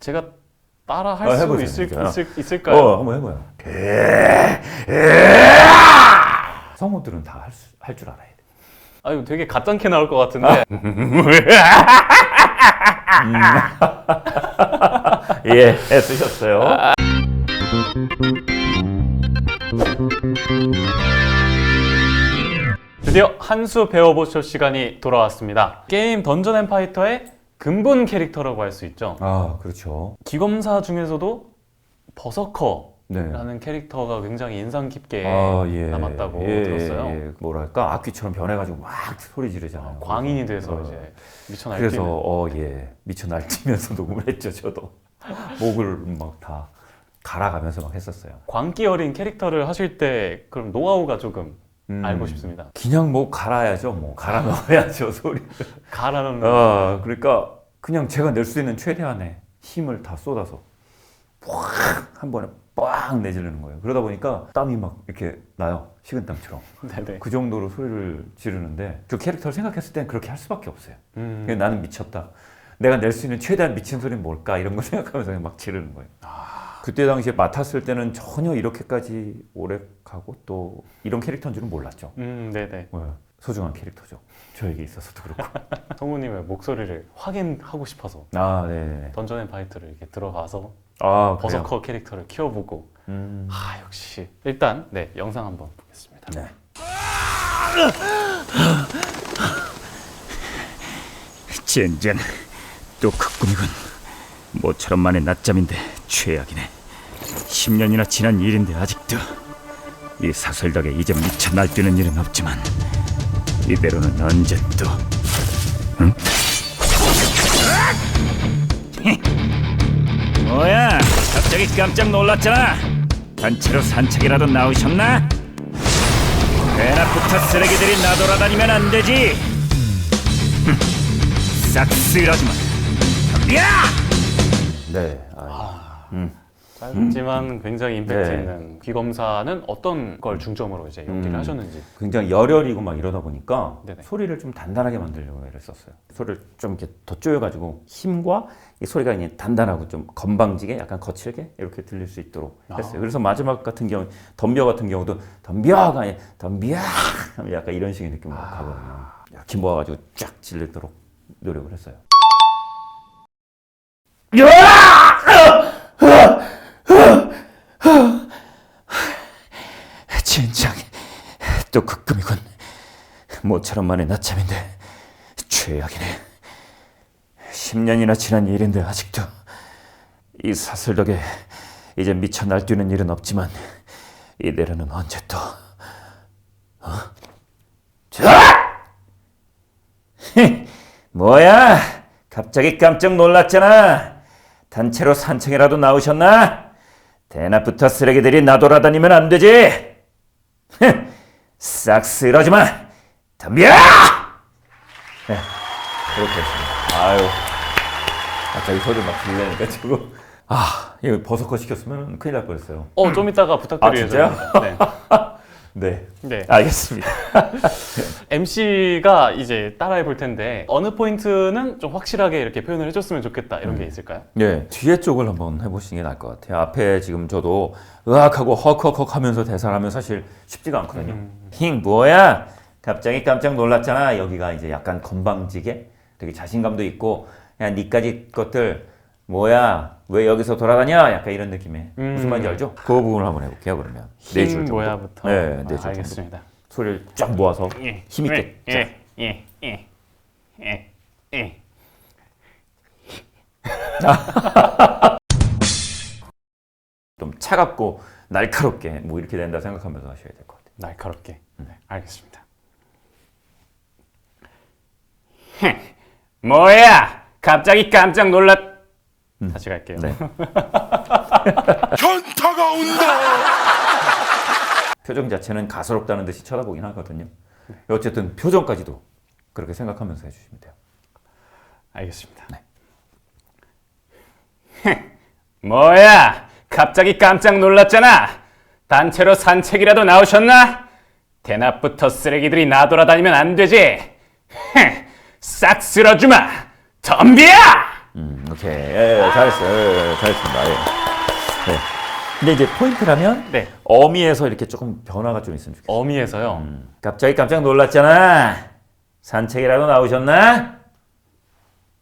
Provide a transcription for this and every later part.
제가 따라 할 수 해보세요, 있을까요? 한번 해봐요. 성우들은 다 할 줄 알아야 돼. 아, 이거 되게 가짠게 나올 것 같은데. 예, 쓰셨어요. 드디어 한 수 배워보실 시간이 돌아왔습니다. 게임 던전 앤 파이터의 근본 캐릭터라고 할 수 있죠. 아, 그렇죠. 기검사 중에서도 버서커라는 네. 캐릭터가 굉장히 인상 깊게 남았다고 예, 들었어요. 예. 뭐랄까 악귀처럼 변해가지고 막 소리 지르잖아요. 광인이 돼서 이제 미쳐 날뛰는. 그래서 미쳐 날뛰면서 녹음을 했죠. 저도 목을 막 다 갈아가면서 막 했었어요. 광기 어린 캐릭터를 하실 때 그럼 노하우가 조금 알고 싶습니다. 그냥 뭐 갈아야죠. 뭐 갈아 넣어야죠 소리를. 가라는 그러니까 그냥 제가 낼 수 있는 최대한의 힘을 다 쏟아서 한 번에 빡 내지르는 거예요. 그러다 보니까 땀이 막 이렇게 나요. 식은땀처럼. 네네. 그 정도로 소리를 지르는데 그 캐릭터를 생각했을 땐 그렇게 할 수밖에 없어요. 그냥 나는 미쳤다. 내가 낼 수 있는 최대한 미친 소리는 뭘까? 이런 거 생각하면서 그냥 막 지르는 거예요. 그때 당시에 맡았을 때는 전혀 이렇게까지 오래 가고 또 이런 캐릭터인 줄은 몰랐죠. 네네. 소중한 캐릭터죠. 저에게 있어서도 그렇고. 성우님의 목소리를 확인하고 싶어서 네네. 던전 앤 파이터를 이렇게 들어가서 그래요? 버서커 캐릭터를 키워보고 역시 일단 네 영상 한번 보겠습니다. 네. 젠장, 또 그 꿈이군. 모처럼 만의 낮잠인데 최악이네. 10년이나 지난 일인데 아직도 이 사설 덕에 이제 미쳐 날뛰는 일은 없지만 이대로는 언제 또 응? 뭐야, 갑자기 깜짝 놀랐잖아. 단체로 산책이라도 나오셨나? 대낮부터 쓰레기들이 나돌아다니면 안 되지. 싹 쓸어주마. 야! 네. 짧지만 굉장히 임팩트 네. 있는 귀검사는 어떤 걸 중점으로 이제 연기를 하셨는지. 굉장히 열혈이고 막 이러다 보니까 네네. 소리를 좀 단단하게 만들려고 애를 썼어요. 소리를 좀 이렇게 더 조여가지고 힘과 이 소리가 그냥 단단하고 좀 건방지게 약간 거칠게 이렇게 들릴 수 있도록 했어요. 그래서 마지막 같은 경우 덤벼 같은 경우도 덤벼가 아니라 덤벼 하면 약간 이런 식의 느낌으로 가거든요. 이렇게 모아가지고 쫙 질리도록 노력을 했어요. 젠장, 또 그 꿈이군. 모처럼 만의 낮잠인데 최악이네. 10년이나 지난 일인데 아직도 이 사슬 덕에 이제 미쳐 날뛰는 일은 없지만 이대로는 언제 또 뭐야, 갑자기 깜짝 놀랐잖아. 단체로 산책이라도 나오셨나? 대낮부터 쓰레기들이 나돌아다니면 안 되지. 싹 쓸어주마. 덤벼! 그렇게 했습니다. 갑자기 소리 막 들리니까 지금 이거 버서커 시켰으면 큰일 날 뻔했어요. 좀 이따가 부탁드려요. 진짜요? 네. 네. 네. 알겠습니다. MC가 이제 따라해 볼 텐데 어느 포인트는 좀 확실하게 이렇게 표현을 해줬으면 좋겠다 이런 게 있을까요? 네, 뒤에 쪽을 한번 해보시는 게 나을 것 같아요. 앞에 지금 저도 으악하고 헉헉헉 하면서 대사를 하면 사실 쉽지가 않거든요. 뭐야? 갑자기 깜짝 놀랐잖아. 여기가 이제 약간 건방지게 되게 자신감도 있고 야, 니까지 것들 뭐야? 왜 여기서 돌아다녀? 약간 이런 느낌의 무슨 말인지 알죠? 그 부분을 한번 해볼게요. 그러면 네 줄 정도. 뭐야부터. 네, 네 줄 정도. 알겠습니다. 소리를 쫙 모아서 힘있게 좀 차갑고 날카롭게 뭐 이렇게 된다 생각하면서 하셔야 될 것 같아요. 날카롭게. 네, 알겠습니다. 뭐야? 갑자기 깜짝 놀랐. 다시 갈게요. 네. 현타가 온다. 표정 자체는 가소롭다는 듯이 쳐다보긴 하거든요. 어쨌든 표정까지도 그렇게 생각하면서 해주시면 돼요. 알겠습니다. 네. 뭐야? 갑자기 깜짝 놀랐잖아. 단체로 산책이라도 나오셨나? 대낮부터 쓰레기들이 나돌아다니면 안 되지. 싹 쓸어주마. 덤벼! 오케이. 예, 잘했어요. 예, 잘했습니다. 예. 네. 근데 이제 포인트라면 네. 어미에서 이렇게 조금 변화가 좀 있으면 좋겠어요. 어미에서요. 갑자기 깜짝 놀랐잖아. 산책이라도 나오셨나?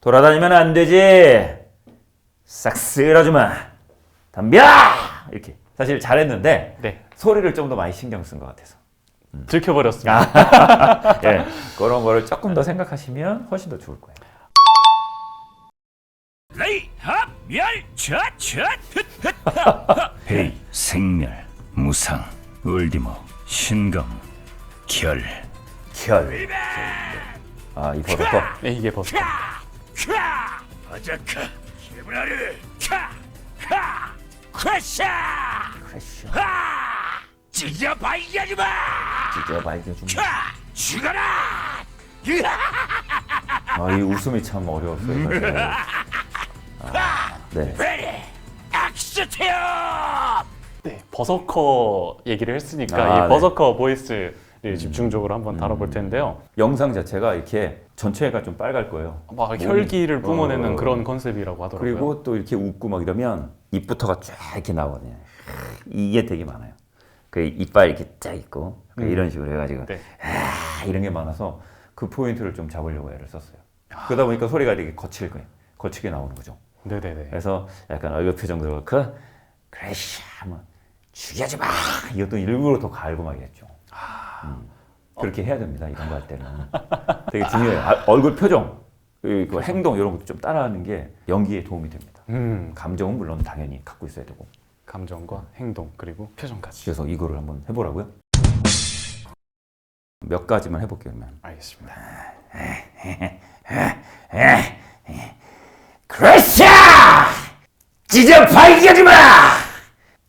돌아다니면 안 되지. 싹 쓸어주마. 덤벼! 이렇게. 사실 잘했는데 네. 소리를 좀 더 많이 신경 쓴 것 같아서. 들켜버렸습니다. 예, 그런 거를 조금 더 생각하시면 훨씬 더 좋을 거예요. 레이 합멸 촤촤 헤이 생멸 무상 울디모 신검 결 결. 아, 이 버섯거. 네, 이게 버섯. 아자카 시브라르 카 크래샤 크래쉬. 찢어 발견이마 진짜 말게 좀. 죽어라 아, 이 웃음이 참 어려웠어요. 사실. 네. 레디 액스테어 네, 버서커 얘기를 했으니까 아, 이 네. 버서커 보이스를 집중적으로 한번 다뤄볼 텐데요. 영상 자체가 이렇게 전체가 좀 빨갈 거예요. 막 혈기를 뿜어내는 어. 그런 컨셉이라고 하더라고요. 그리고 또 이렇게 웃고 막 이러면 입부터가 쫙 이렇게 나오거든요. 이게 되게 많아요. 그 이빨 이렇게 쫙 있고 이런 식으로 해가지고 네. 이런 게 많아서 그 포인트를 좀 잡으려고 애를 썼어요. 그러다 보니까 소리가 되게 거칠게 나오는 거죠. 네네네. 그래서 약간 얼굴 표정도 그렇고 그래시 뭐 죽여지 마 이것도 일부러 더 갈고 막 이랬죠. 그렇게 해야 됩니다. 이런 거 할 때는 되게 중요해요. 얼굴 표정, 그 행동 이런 것도 좀 따라하는 게 연기에 도움이 됩니다. 감정은 물론 당연히 갖고 있어야 되고. 감정과 행동 그리고 표정까지. 그래서 이거를 한번 해보라고요. 몇 가지만 해볼게요. 그러면. 알겠습니다. 그렇죠! 찢어 발견하지 마!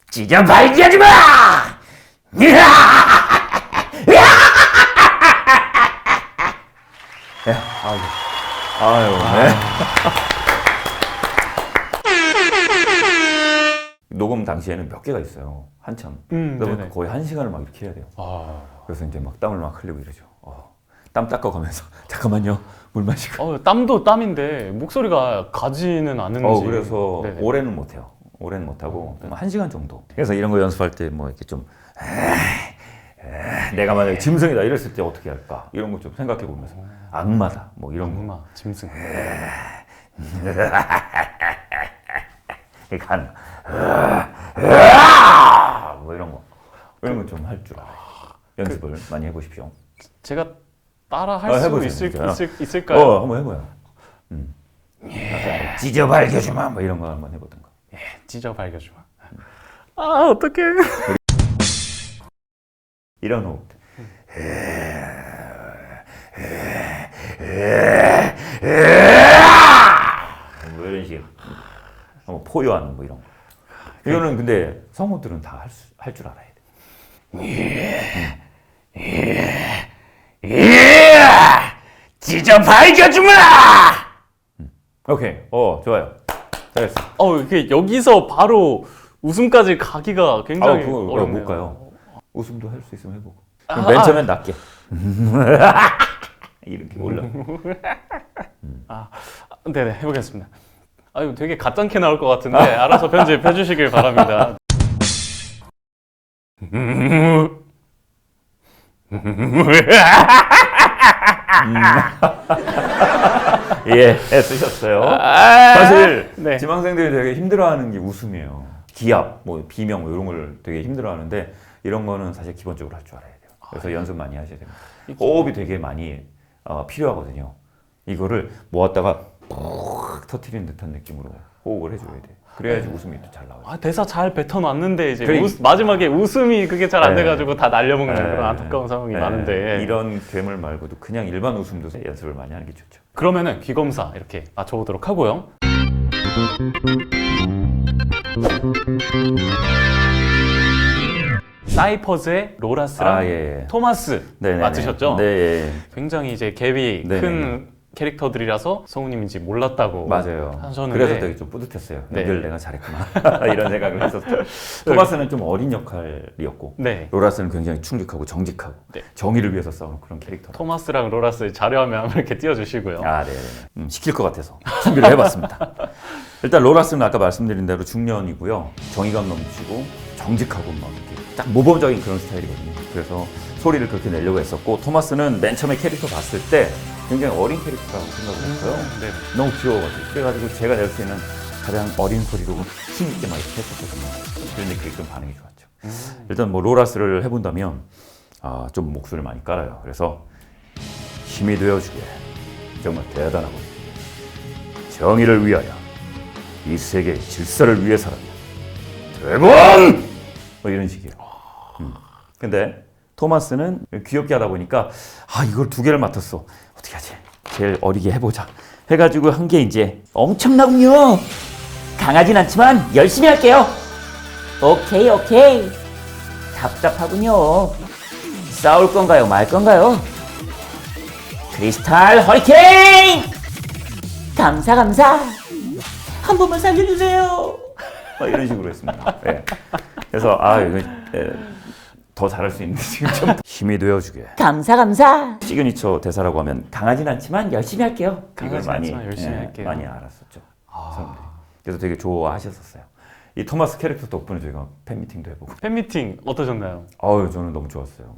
찢어 발견하지 마! 아유, 네. 녹음 당시에는 몇 개가 있어요. 한참. 그러다 보니까 네네. 거의 1시간을 막 이렇게 해야 돼요. 아, 그래서 이제 막 땀을 막 흘리고 이러죠. 땀 닦아가면서 잠깐만요, 물 마시고. 땀도 땀인데 목소리가 가지는 않는지. 그래서 네네. 올해는 못해요. 올해는 못하고 1시간 정도. 그래서 이런 거 연습할 때 뭐 이렇게 좀 내가 만약에 짐승이다 이랬을 때 어떻게 할까 이런 거 좀 생각해 보면서 악마다 뭐 이런 거. 악마, 짐승. 이렇게 하는 뭐 이런 거 좀 할 줄 알아요. 연습을 많이 해보십시오. 제가 따라 할 수 해보세요, 진짜. 있을까요? 한번 해봐요. 찢어 발겨주마 뭐 이런 거 한번 해보던가. 찢어 발겨주마. 아, 어떡해. 이런 호흡. 뭐 이런 식. 한번 포효하는 뭐 이런 거. 이거는 근데 성우들은 다 할 줄 알아야 돼. 찢어 발겨주마. 오케이. 좋아요. 잘했어. 이게 여기서 바로 웃음까지 가기가 굉장히 그거 어렵네요. 못 가요. 웃음도 할 수 있으면 해보고. 그럼 맨 처음엔 낮게. 이렇게 올라. 네네, 해보겠습니다. 이거 되게 가짠게 나올 것 같은데 알아서 편집해 주시길 바랍니다. 쓰셨어요. 사실 사실 네. 지망생들이 되게 힘들어하는 게 웃음이에요. 기합, 뭐 비명 뭐 이런 걸 되게 힘들어하는데 이런 거는 사실 기본적으로 할 줄 알아야 돼요. 그래서 연습 많이 하셔야 됩니다. 호흡이 되게 많이 필요하거든요. 이거를 모았다가 푹 터트리는 듯한 느낌으로 호흡을 해줘야 돼. 그래야지 웃음이 또 잘 나와요. 대사 잘 뱉어놨는데 이제 그러니까. 마지막에 웃음이 그게 잘 안 네. 돼가지고 다 날려먹는 네. 그런 안타까운 상황이 네. 많은데 이런 괴물 말고도 그냥 일반 웃음도 연습을 많이 하는 게 좋죠. 그러면은 귀검사 이렇게 맞춰보도록 하고요. 사이퍼즈의 로라스랑 예. 토마스 네네네. 맞으셨죠? 네. 굉장히 이제 갭이 네네. 큰 캐릭터들이라서 성우님인지 몰랐다고 맞아요. 하셨는데 그래서 되게 좀 뿌듯했어요. 네. 연기를 내가 잘했구나 이런 생각을 했었죠. 토마스는 좀 어린 역할이었고 네. 로라스는 굉장히 충직하고 정직하고 네. 정의를 위해서 싸우는 그런 캐릭터. 토마스랑 로라스 자료화면 한번 이렇게 띄워주시고요. 아, 네. 시킬 것 같아서 준비를 해봤습니다. 일단 로라스는 아까 말씀드린 대로 중년이고요. 정의감 넘치고 정직하고 막 이렇게 딱 모범적인 그런 스타일이거든요. 그래서 소리를 그렇게 내려고 했었고 토마스는 맨 처음에 캐릭터 봤을 때 굉장히 어린 캐릭터라고 생각을 했어요. 네. 너무 귀여워가지고 그래가지고 제가 낼 수 있는 가장 어린 소리로 힘있게 막 이렇게 했었거든요. 그런데 그게 좀 반응이 좋았죠. 일단 뭐 로라스를 해본다면 좀 목소리를 많이 깔아요. 그래서 힘이 되어주게 정말 대단하고 정의를 위하여 이 세계의 질서를 위해서라면 드래곤! 뭐 이런 식이에요. 근데 토마스는 귀엽게 하다 보니까 이걸 두 개를 맡았어. 어떻게 하지? 제일 어리게 해보자. 해가지고 한 게 이제 엄청나군요. 강하진 않지만 열심히 할게요. 오케이, 오케이. 답답하군요. 싸울 건가요, 말 건가요? 크리스탈 허리케인! 감사, 감사. 한 번만 살려주세요. 막 이런 식으로 했습니다. 예. 그래서 이거 더 잘할 수 있는데 지금 좀 힘이 되어주게. 감사, 감사. 시그니처 대사라고 하면 강하진 않지만 열심히 할게요. 이걸 강하진 많이 않지만 열심히 할게요. 많이 알았었죠. 사람들이. 그래서 되게 좋아하셨었어요. 이 토마스 캐릭터 덕분에 저희가 팬미팅도 해보고. 팬미팅 어떠셨나요? 저는 너무 좋았어요.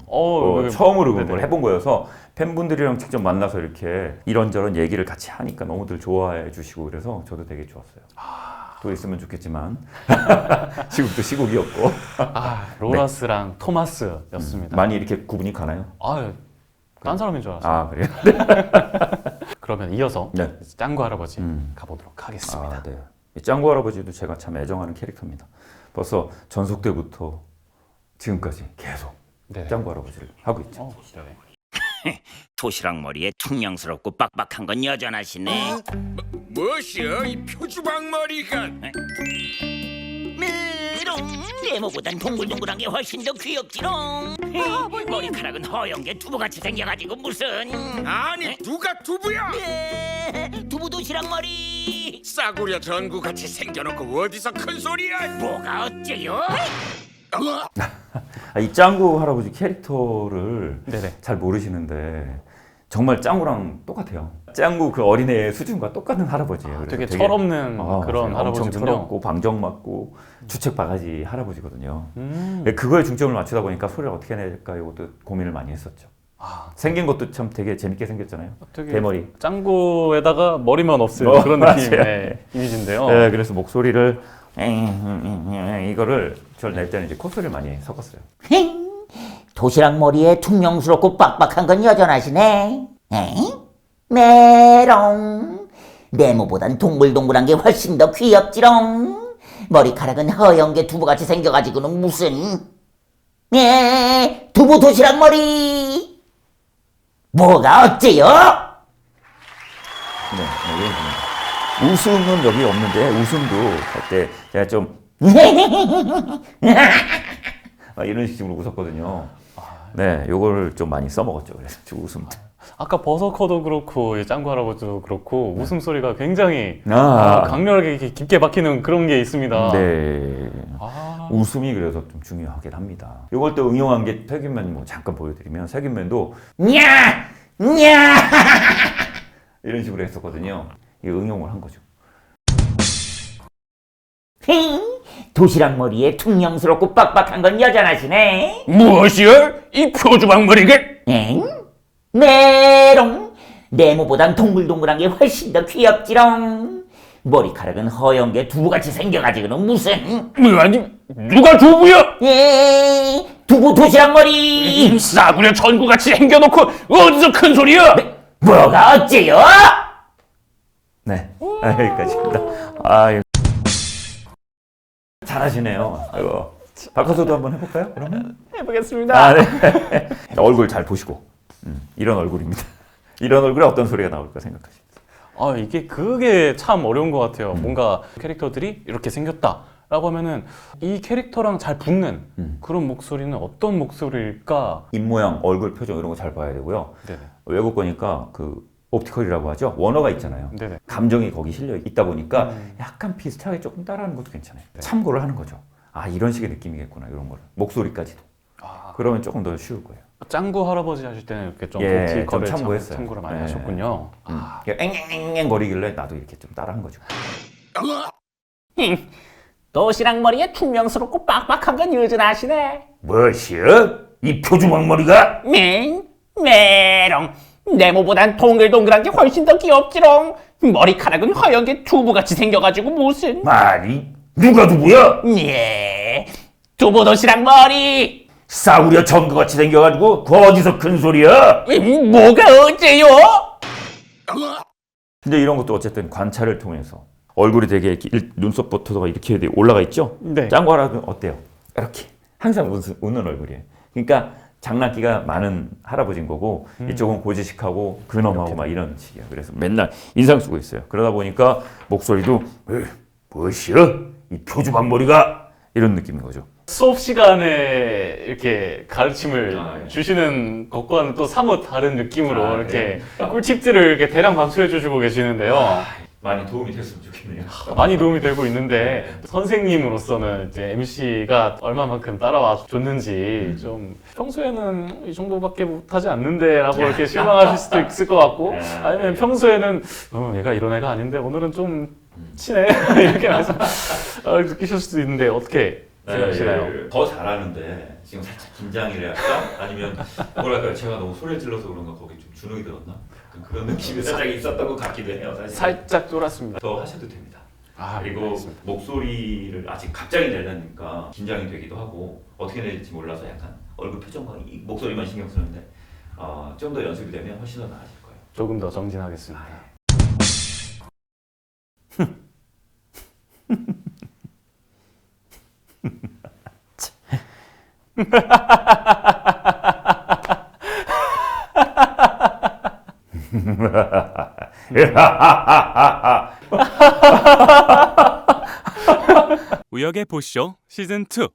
네. 처음으로 네네. 그걸 해본 거여서 팬분들이랑 직접 만나서 이렇게 이런저런 얘기를 같이 하니까 너무들 좋아해 주시고 그래서 저도 되게 좋았어요. 또 있으면 좋겠지만 시국도 시국이었고 로라스랑 토마스였습니다. 많이 이렇게 구분이 가나요? 딴 사람인 줄 알았어요. 그래요? 그러면 이어서 네. 짱구 할아버지 가보도록 하겠습니다. 네. 이 짱구 할아버지도 제가 참 애정하는 캐릭터입니다. 벌써 전속 때부터 지금까지 계속 네. 짱구 할아버지를 하고 있죠. 네. 도시락 머리에 퉁명스럽고 빡빡한 건 여전하시네. 무엇이여 이 표주방 머리가? 메롱 네모보단 동글동글한 게 훨씬 더 귀엽지롱. 머리카락은 허연 게 두부같이 생겨가지고 무슨 아니 누가 두부야? 두부 도시락 머리. 싸구려 전구같이 생겨놓고 어디서 큰 소리야? 뭐가 어째요? 이 짱구 할아버지 캐릭터를 네네. 잘 모르시는데 정말 짱구랑 똑같아요. 짱구 그 어린애의 수준과 똑같은 할아버지예요. 그래서 되게 철없는 그런 엄청 할아버지군요. 철없고 방정 맞고 주책 바가지 할아버지거든요. 그거에 중점을 맞추다 보니까 소리를 어떻게 낼까 이것도 고민을 많이 했었죠. 생긴 것도 참 되게 재밌게 생겼잖아요. 되게 대머리. 짱구에다가 머리만 없을 그런 느낌의 이미지인데요. 네, 그래서 목소리를 이거를 저를 낼 때는 이제 콧소리를 많이 섞었어요. 도시락 머리에 퉁명스럽고 빡빡한 건 여전하시네. 메롱. 네모보단 동글동글한 게 훨씬 더 귀엽지롱. 머리카락은 허연 게 두부같이 생겨가지고는 무슨. 두부 도시락 머리. 뭐가 어째요? 네, 이런 겁니다. 웃음은 여기 없는데 웃음도 할 때 제가 좀 이런 식으로 웃었거든요. 네, 요걸 좀 많이 써먹었죠. 그래서 지금 웃음도. 아까 버서커도 그렇고 이 짱구 할아버지도 그렇고 웃음소리가 굉장히 아. 강렬하게 이렇게 깊게 박히는 그런 게 있습니다. 네. 웃음이 그래서 좀 중요하긴 합니다. 이걸 또 응용한 게 세균맨 뭐 잠깐 보여드리면 세균맨도 냐! 냐! 이런 식으로 했었거든요. 이 응용을 한 거죠. 도시락 머리에 퉁명스럽고 빡빡한 건 여전하시네. 무엇이여 이 표주방 머리가? 메롱. 네모보단 동글동글한 게 훨씬 더 귀엽지롱. 머리카락은 허연 게 두부같이 생겨가지고는 무슨. 아니 누가 두부야? 두부 도시락 머리. 싸구려 전구같이 생겨놓고 어디서 큰 소리야? 뭐가 어째요? 네, 여기까지입니다. 잘하시네요. 이거 박하서도 한번 해볼까요? 그러면 해보겠습니다. 네. 얼굴 잘 보시고 이런 얼굴입니다. 이런 얼굴에 어떤 소리가 나올까 생각하십니다. 이게 그게 참 어려운 것 같아요. 뭔가 캐릭터들이 이렇게 생겼다라고 하면은 이 캐릭터랑 잘 붙는 그런 목소리는 어떤 목소리일까? 입 모양, 얼굴 표정 이런 거 잘 봐야 되고요. 네네. 외국 거니까 그 옵티컬이라고 하죠. 원어가 있잖아요. 네네. 감정이 거기 실려 있다 보니까 약간 비슷하게 조금 따라하는 것도 괜찮아요. 참고를 하는 거죠. 아, 이런 식의 느낌이겠구나, 이런 거를. 목소리까지도. 그러면 조금 더 쉬울 거예요. 짱구 할아버지 하실 때는 이렇게 좀 예, 보티컬을 좀 참고했어요. 참고를 많이 예. 하셨군요. 앵앵앵앵 거리길래 나도 이렇게 좀 따라한 거죠. 도시락 머리에 퉁명스럽고 빡빡한 건 여전하시네. 무엇이여? 이 표주먹머리가? 메롱. 네모보단 동글동글한 게 훨씬 더 귀엽지롱. 머리카락은 허연 게 두부같이 생겨가지고 무슨. 말이 누가 누구야? 예. 두부 도시락 머리. 싸우려 전거같이 생겨가지고 그 어디서 큰 소리야? 뭐가 어째요? 근데 이런 것도 어쨌든 관찰을 통해서 얼굴이 되게 이렇게 눈썹부터가 이렇게 올라가 있죠? 네. 짱구 할아버지는 어때요? 이렇게 항상 웃는 얼굴이에요. 그러니까 장난기가 많은 할아버지인 거고 이쪽은 고지식하고 근엄하고 막 이런 식이야. 그래서 맨날 인상 쓰고 있어요. 그러다 보니까 목소리도 무엇이여? 이 표주먹머리가? 이런 느낌인 거죠. 수업 시간에 이렇게 가르침을 주시는 것과는 또 사뭇 다른 느낌으로 이렇게 꿀팁들을 이렇게 대량 방출해 주시고 계시는데요. 많이 도움이 됐으면 좋겠네요. 많이 도움이 되고 있는데 선생님으로서는 이제 MC가 얼마만큼 따라와 줬는지 좀 평소에는 이 정도밖에 못하지 않는데라고 이렇게 실망하실 수도 있을 것 같고 아니면 평소에는 얘가 이런 애가 아닌데 오늘은 좀 치네 이렇게 해서 느끼실 수도 있는데 어떻게 생각하시나요? 더 잘하는데 지금 살짝 긴장이래 할까? 아니면 뭐랄까요? 제가 너무 소리를 질러서 그런가 거기 좀 주눅이 들었나? 그런 느낌이 살짝 있었던 것 같기도 해요. 사실. 살짝 쫄았습니다. 더 하셔도 됩니다. 그리고 그리고 목소리를 아직 갑자기 내려니까 긴장이 되기도 하고 어떻게 내릴지 몰라서 약간 얼굴 표정과 이 목소리만 신경 쓰는데 좀 더 연습이 되면 훨씬 더 나아질 거예요. 조금 더 정진하겠습니다. 우역의 보쇼 시즌 2